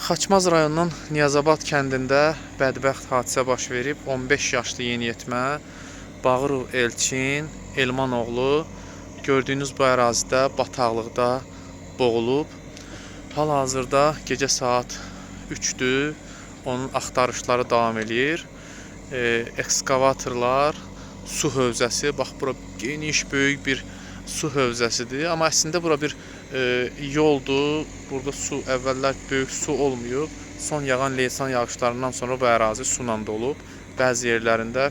Xaçmaz rayonunun Niyazabad kəndində bədbəxt hadisə baş verib. 15 yaşlı yeniyetmə Bağırov Elçin Elmanoğlu gördüyünüz bu ərazidə bataqlıqda boğulub. Hal-hazırda gecə saat 3-dür. Onun axtarışları davam edir. Ekskavatorlar, su hövzəsi, bax bura geniş, böyük bir su hövzəsidir. Amma əslində bura bir yoldur. Burada su əvvəllər böyük su olmuyor. Son yağan leysan yağışlarından sonra bu ərazi sunan dolub. Bəzi yerlərində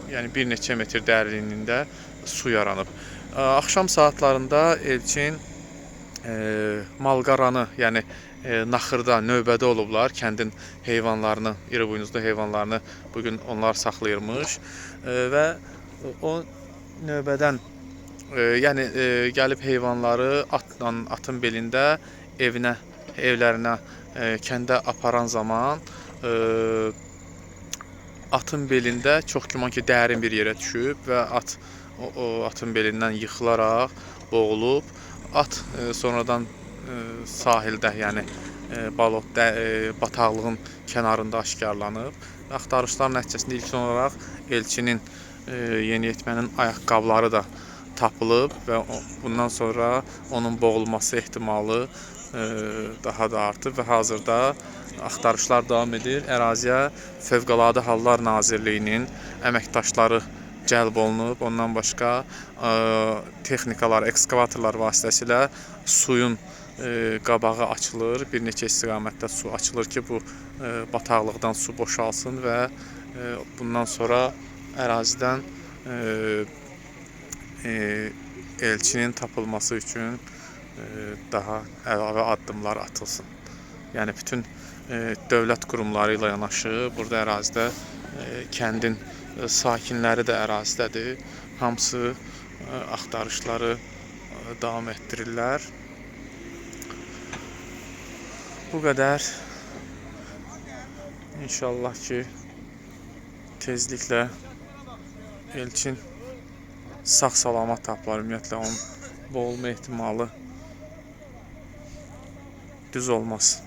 yəni bir neçə metr dərinliyində su yaranıb. Axşam saatlarında Elçin malqaranı, yəni naxırda növbədə olublar. Kəndin heyvanlarını, iri buynuzlu heyvanlarını bugün onlar saxlayırmış və o növbədən yəni gəlib heyvanları atın belində evlərinə, kəndə aparan zaman atın belində çox güman ki dərin bir yerə düşüb və atın belindən yıxılaraq boğulub. At sonradan sahildə, yəni bataqlığın kənarında aşkarlanıb. Axtarışlar nəticəsində ilk olaraq Elçinin yeniyetmənin ayaqqabıları da tapılıb və bundan sonra onun boğulması ehtimalı daha da artıb və hazırda axtarışlar davam edir. Əraziyə Fövqəladə Hallar Nazirliyinin əməkdaşları cəlb olunub. Ondan başqa texnikalar, ekskavatorlar vasitəsilə suyun qabağı açılır. Bir neçə istiqamətdə su açılır ki, bu bataqlıqdan su boşalsın və bundan sonra ərazidən Elçinin tapılması üçün daha əlavə addımlar atılsın. Yəni bütün dövlət qurumları ilə yanaşı burada ərazidə kəndin sakinləri də ərazidədir. Hamısı axtarışları davam etdirirlər. Bu qədər. İnşallah ki tezliklə Elçin sağ-salamat tapılar. Ümumiyyətlə onun boğulma ehtimalı düz olmaz.